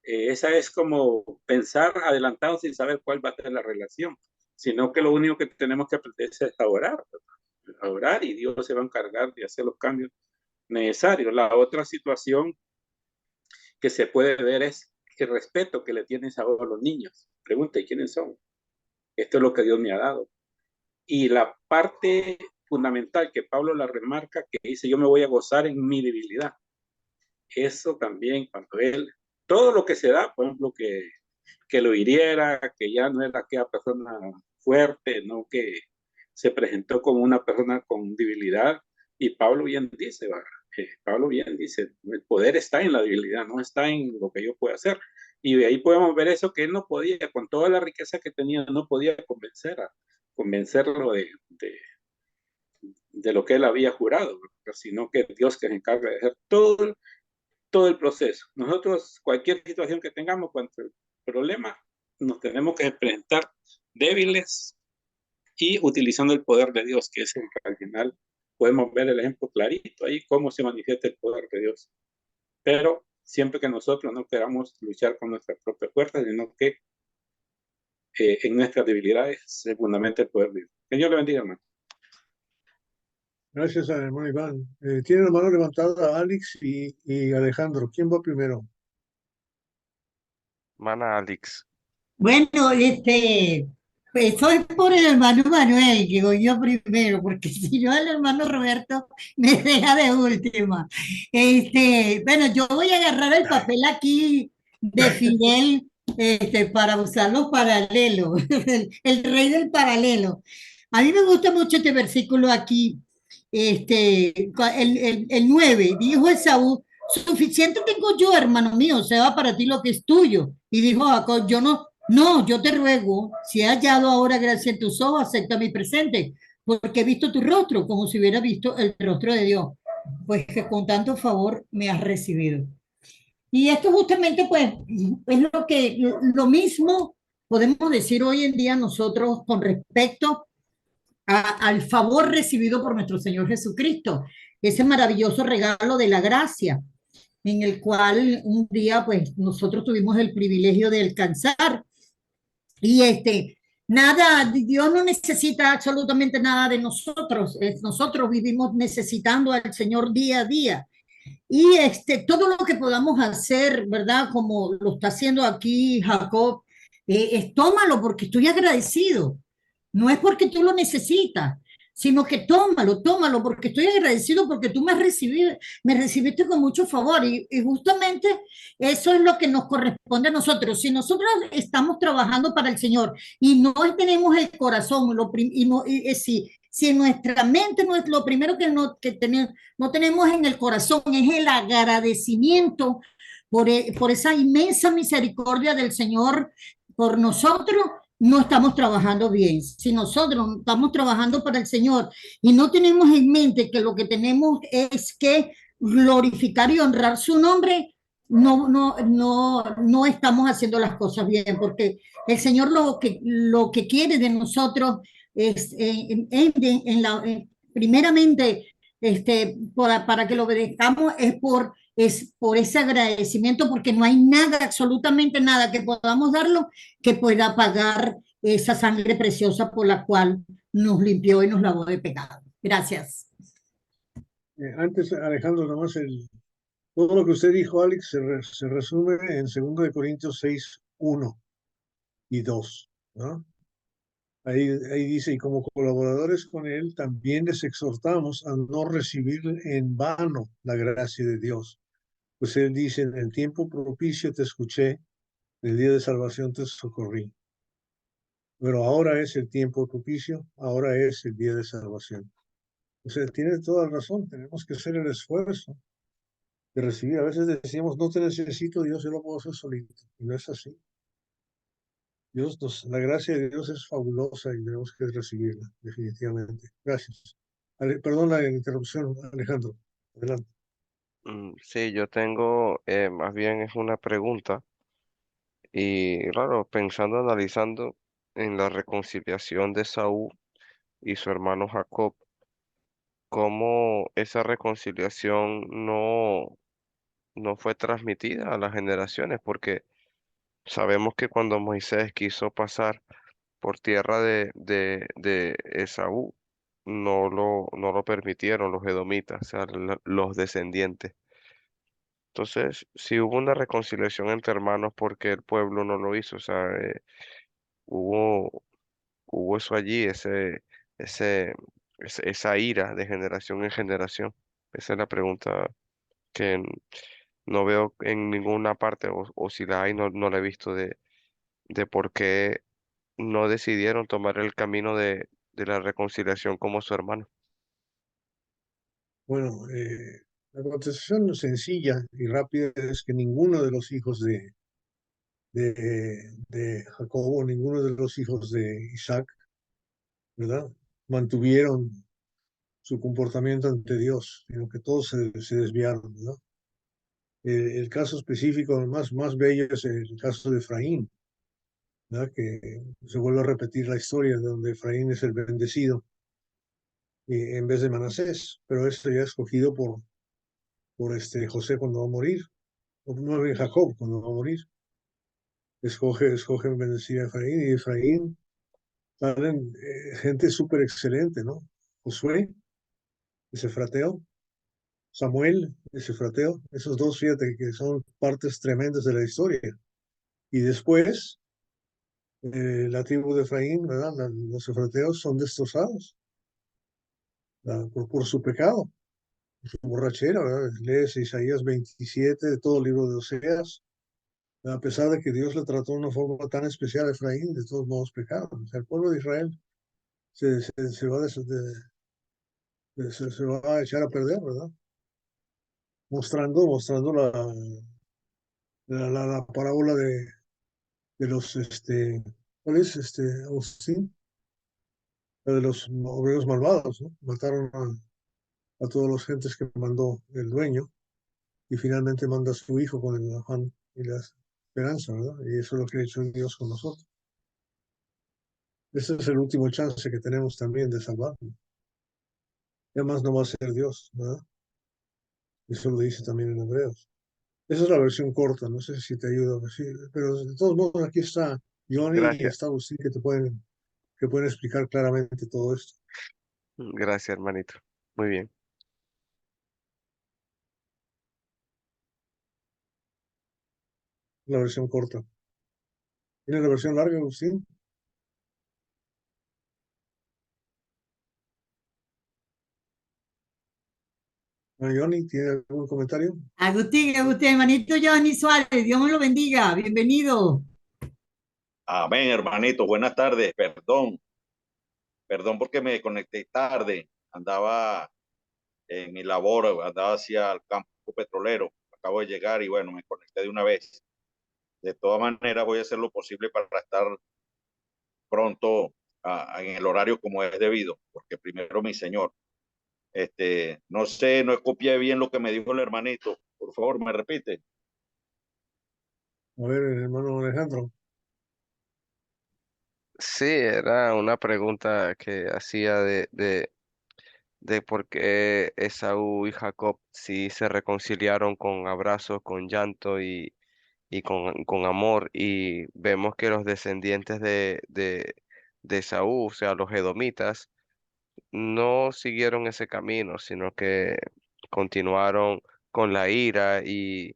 Esa es como pensar adelantado sin saber cuál va a ser la relación, sino que lo único que tenemos que aprender es a orar y Dios se va a encargar de hacer los cambios necesarios. La otra situación que se puede ver es el respeto que le tienen a los niños. Pregunta, ¿y quiénes son? Esto es lo que Dios me ha dado. Y la parte fundamental que Pablo la remarca, que dice, yo me voy a gozar en mi debilidad. Eso también, cuando él, todo lo que se da, por ejemplo, que lo hiriera, que ya no era aquella persona fuerte, no que se presentó como una persona con debilidad. Y Pablo bien dice, Pablo bien dice, el poder está en la debilidad, no está en lo que yo puedo hacer. Y de ahí podemos ver eso, que él no podía, con toda la riqueza que tenía, no podía convencerlo de lo que él había jurado, sino que Dios que se encarga de hacer todo el proceso. Nosotros, cualquier situación que tengamos, cualquier problema, nos tenemos que presentar débiles y utilizando el poder de Dios, que es el que al final podemos ver el ejemplo clarito ahí, cómo se manifiesta el poder de Dios. Pero siempre que nosotros no queramos luchar con nuestras propias fuerzas, sino que en nuestras debilidades se fundamenta el poder de Dios. Señor le bendiga, hermano. Gracias, hermano Iván. Tiene la mano levantada Alex y Alejandro. ¿Quién va primero? Mana Alex. Bueno, pues soy por el hermano Manuel, que voy yo primero, porque si no el hermano Roberto me deja de última. Bueno, yo voy a agarrar el papel aquí de Fidel, para usar los paralelos, el rey del paralelo. A mí me gusta mucho este versículo aquí, el 9, dijo Esaú, suficiente tengo yo, hermano mío, sea para ti lo que es tuyo. Y dijo Jacob, yo te ruego, si he hallado ahora gracia en tus ojos, acepta mi presente, porque he visto tu rostro como si hubiera visto el rostro de Dios, pues que con tanto favor me has recibido. Y esto justamente, pues, es lo mismo podemos decir hoy en día nosotros con respecto al favor recibido por nuestro Señor Jesucristo, ese maravilloso regalo de la gracia, en el cual un día, pues, nosotros tuvimos el privilegio de alcanzar. Y nada, Dios no necesita absolutamente nada de nosotros. Nosotros vivimos necesitando al Señor día a día. Y todo lo que podamos hacer, ¿verdad? Como lo está haciendo aquí Jacob, tómalo porque estoy agradecido. No es porque tú lo necesitas, sino que tómalo porque estoy agradecido porque tú me recibiste con mucho favor y justamente eso es lo que nos corresponde a nosotros. Si nosotros estamos trabajando para el Señor y no tenemos el corazón, si nuestra mente no es lo primero no tenemos en el corazón, es el agradecimiento por esa inmensa misericordia del Señor por nosotros, no estamos trabajando bien. Si nosotros estamos trabajando para el Señor y no tenemos en mente que lo que tenemos es que glorificar y honrar su nombre, no estamos haciendo las cosas bien, porque el Señor lo que quiere de nosotros es, primeramente, para que lo obedezcamos es por ese agradecimiento, porque no hay nada, absolutamente nada que podamos darlo que pueda pagar esa sangre preciosa por la cual nos limpió y nos lavó de pecado. Gracias. Antes, Alejandro, nomás todo lo que usted dijo, Alex, se resume en 2 Corintios 6, 1 y 2, ¿no? Ahí dice, y como colaboradores con él, también les exhortamos a no recibir en vano la gracia de Dios. Pues él dice, en el tiempo propicio te escuché, en el día de salvación te socorrí. Pero ahora es el tiempo propicio, ahora es el día de salvación. O sea, tiene toda la razón, tenemos que hacer el esfuerzo de recibir. A veces decíamos, no te necesito, Dios, yo lo puedo hacer solito. Y no es así. La gracia de Dios es fabulosa y tenemos que recibirla, definitivamente. Gracias. Perdón la interrupción, Alejandro. Adelante. Sí, yo tengo, más bien es una pregunta. Y claro, pensando, analizando en la reconciliación de Saúl y su hermano Jacob, cómo esa reconciliación no fue transmitida a las generaciones, porque sabemos que cuando Moisés quiso pasar por tierra de Esaú, no lo permitieron los edomitas, o sea, los descendientes. Entonces, si hubo una reconciliación entre hermanos, porque el pueblo no lo hizo, o sea, hubo, hubo eso allí, ese, esa ira de generación en generación. Esa es la pregunta que no veo en ninguna parte, o si la hay, no la he visto de por qué no decidieron tomar el camino de la reconciliación como su hermano. Bueno, la contestación sencilla y rápida es que ninguno de los hijos de Jacobo, ninguno de los hijos de Isaac, ¿verdad? Mantuvieron su comportamiento ante Dios, sino que todos se desviaron, ¿no? El caso específico más bello es el caso de Efraín. ¿verdad? Que se vuelve a repetir la historia de donde Efraín es el bendecido en vez de Manasés, pero esto ya escogido por José cuando va a morir, o no bien Jacob cuando va a morir. Escoge bendecir a Efraín, y Efraín salen gente súper excelente, ¿no? Josué, ese frateo, Samuel, ese frateo, esos dos, fíjate que son partes tremendas de la historia. Y después, la tribu de Efraín, ¿verdad? Los efrateos son destrozados por su pecado, su borrachera, ¿verdad? Lees Isaías 27, de todo el libro de Oseas. A pesar de que Dios le trató de una forma tan especial a Efraín, de todos modos pecaron. O sea, el pueblo de Israel se va a echar a perder, ¿verdad? Mostrando la parábola de los, ¿cuál es? Agustín, la de los obreros malvados, ¿no? Mataron a todas las gentes que mandó el dueño, y finalmente manda a su hijo con el afán y la esperanza, ¿verdad? Y eso es lo que ha hecho Dios con nosotros. Ese es el último chance que tenemos también de salvarnos. Ya más no va a ser Dios, ¿verdad? Eso lo dice también en Hebreos. Esa es la versión corta, no sé si te ayuda a decir, pero de todos modos aquí está Johnny y Gracias, está Agustín que pueden explicar claramente todo esto. gracias, hermanito. Muy bien. La versión corta. ¿Tiene la versión larga, Agustín? Johnny, ¿tiene algún comentario? Agustín, hermanito Johnny Suárez, Dios me lo bendiga, bienvenido. Amén, hermanito. Buenas tardes. Perdón porque me conecté tarde. Andaba en mi labor, andaba hacia el campo petrolero. Acabo de llegar y bueno, me conecté de una vez. De todas maneras, voy a hacer lo posible para estar pronto en el horario como es debido, porque primero mi señor. No sé, no copié bien lo que me dijo el hermanito. Por favor, me repite. A ver, hermano Alejandro. Sí, era una pregunta que hacía de por qué Esaú y Jacob sí se reconciliaron con abrazos, con llanto y con amor, y vemos que los descendientes de Esaú, o sea, los edomitas, no siguieron ese camino, sino que continuaron con la ira y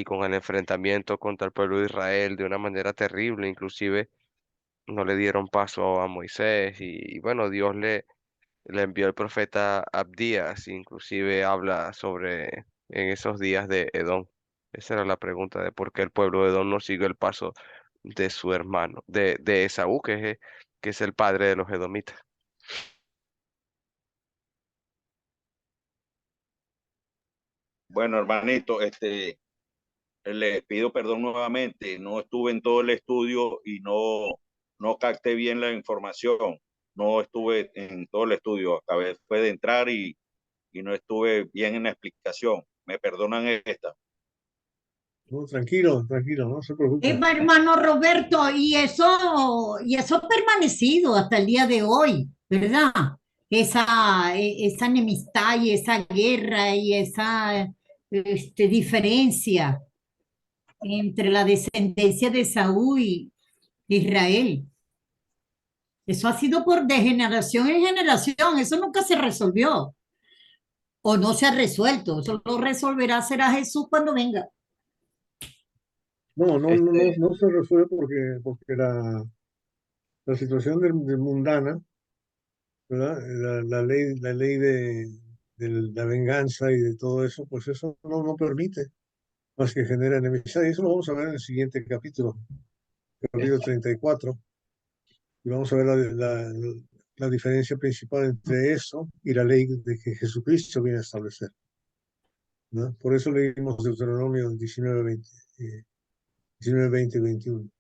con el enfrentamiento contra el pueblo de Israel de una manera terrible. Inclusive no le dieron paso a Moisés, y bueno, Dios le envió el profeta Abdías, inclusive habla sobre en esos días de Edom. Esa era la pregunta de por qué el pueblo de Edom no siguió el paso de su hermano, de Esaú, que es el padre de los edomitas. Bueno, hermanito, le pido perdón nuevamente, no estuve en todo el estudio y no capté bien la información, no estuve en todo el estudio, acabé fue de entrar y no estuve bien en la explicación. Me perdonan esta. No, tranquilo, tranquilo, no se preocupe. Hermano Roberto, y eso ha permanecido hasta el día de hoy, ¿verdad? Esa enemistad y esa guerra y esa diferencia entre la descendencia de Saúl y Israel. Eso ha sido por de generación en generación, eso nunca se resolvió o no se ha resuelto, eso lo resolverá será Jesús cuando venga. No se resuelve porque la situación de mundana, ¿verdad? La ley de la venganza y de todo eso, pues eso no permite más que genera enemistad. Y eso lo vamos a ver en el siguiente capítulo, capítulo 34, y vamos a ver la diferencia principal entre eso y la ley de que Jesucristo viene a establecer, ¿no? Por eso leímos Deuteronomio 19, 20, 19, 20 y 21,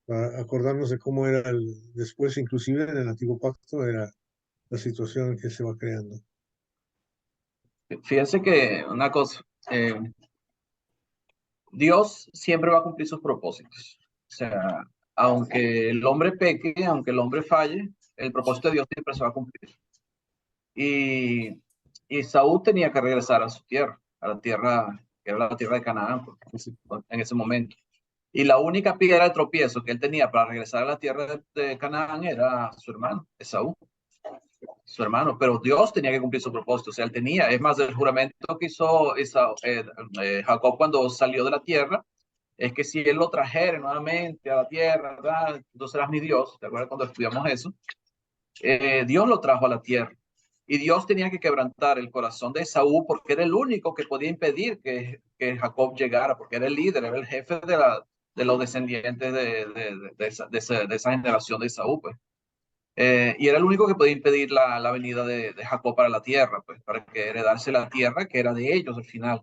para acordarnos de cómo era después, inclusive en el antiguo pacto, era la situación que se va creando. Fíjense que una cosa, Dios siempre va a cumplir sus propósitos. O sea, aunque el hombre peque, aunque el hombre falle, el propósito de Dios siempre se va a cumplir. Y Saúl tenía que regresar a su tierra, a la tierra que era la tierra de Canaán en ese momento. Y la única piedra de tropiezo que él tenía para regresar a la tierra de Canaán era su hermano, Esaú, su hermano. Pero Dios tenía que cumplir su propósito. O sea, él tenía, es más, el juramento que hizo Jacob cuando salió de la tierra, es que si él lo trajera nuevamente a la tierra, ¿verdad? Entonces serás mi Dios. ¿Te acuerdas cuando estudiamos eso? Dios lo trajo a la tierra. Y Dios tenía que quebrantar el corazón de Esaú porque era el único que podía impedir que Jacob llegara, porque era el líder, era el jefe de los descendientes de esa generación de Esaú, pues. Y era el único que podía impedir la venida de Jacob para la tierra, pues, para que heredase la tierra que era de ellos al final.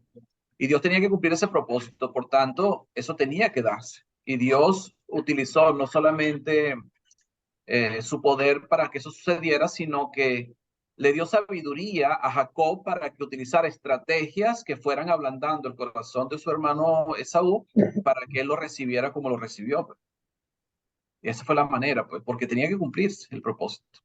Y Dios tenía que cumplir ese propósito, por tanto, eso tenía que darse. Y Dios utilizó no solamente su poder para que eso sucediera, sino que le dio sabiduría a Jacob para que utilizara estrategias que fueran ablandando el corazón de su hermano Esaú para que él lo recibiera como lo recibió. Pues. Y esa fue la manera, pues, porque tenía que cumplirse el propósito.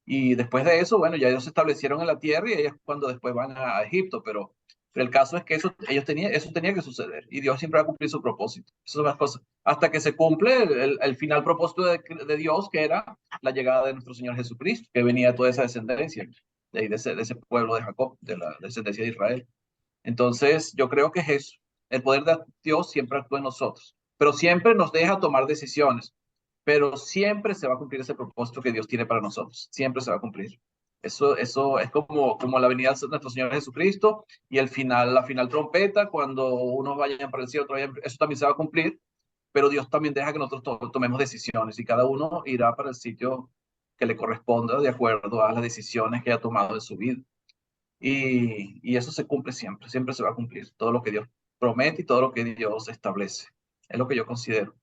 Y después de eso, bueno, ya ellos se establecieron en la tierra y ahí es cuando después van a Egipto, pero el caso es que eso tenía que suceder y Dios siempre va a cumplir su propósito. Esas son las cosas. Hasta que se cumple el final propósito de Dios, que era la llegada de nuestro Señor Jesucristo, que venía toda esa descendencia de ese pueblo de Jacob, de la descendencia de Israel. Entonces, yo creo que es eso. El poder de Dios siempre actúa en nosotros, pero siempre nos deja tomar decisiones, pero siempre se va a cumplir ese propósito que Dios tiene para nosotros. Siempre se va a cumplir. Eso es como la venida de nuestro Señor Jesucristo y la final trompeta, cuando unos vayan para el cielo, eso también se va a cumplir, pero Dios también deja que nosotros tomemos decisiones y cada uno irá para el sitio que le corresponda de acuerdo a las decisiones que haya tomado en su vida. Y eso se cumple siempre, siempre se va a cumplir. Todo lo que Dios promete y todo lo que Dios establece. Es lo que yo considero.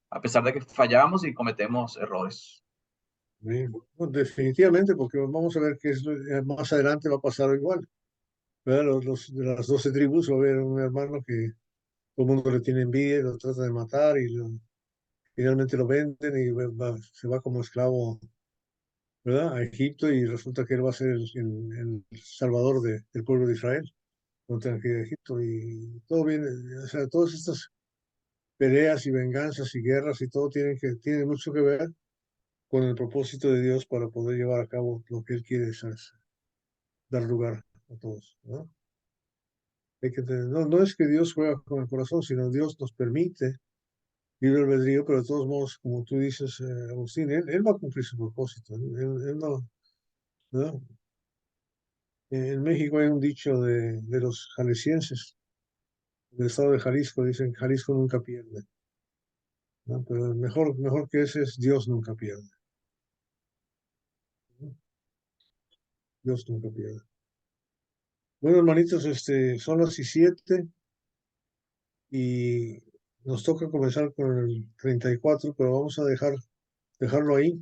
A pesar de que fallamos y cometemos errores. Bien, bueno, definitivamente, porque vamos a ver que más adelante va a pasar igual. ¿Verdad? De las 12 tribus va a haber un hermano que todo el mundo le tiene envidia y lo trata de matar y finalmente lo venden y se va como esclavo, ¿verdad? A Egipto y resulta que él va a ser el salvador del pueblo de Israel. No tengan que ir a Egipto y todo viene, o sea, todas estas peleas y venganzas y guerras y todo tiene mucho que ver con el propósito de Dios para poder llevar a cabo lo que Él quiere, ¿sabes? Dar lugar a todos, ¿no? No es que Dios juega con el corazón, sino Dios nos permite libre albedrío, pero de todos modos, como tú dices, Agustín, él va a cumplir su propósito. Él no, ¿no? En México hay un dicho de los jaliscienses, del estado de Jalisco, dicen, Jalisco nunca pierde, ¿no? Pero mejor que ese es Dios nunca pierde, ¿no? Dios nunca pierde. Bueno, hermanitos, son las 17 y nos toca comenzar con el 34, pero vamos a dejarlo ahí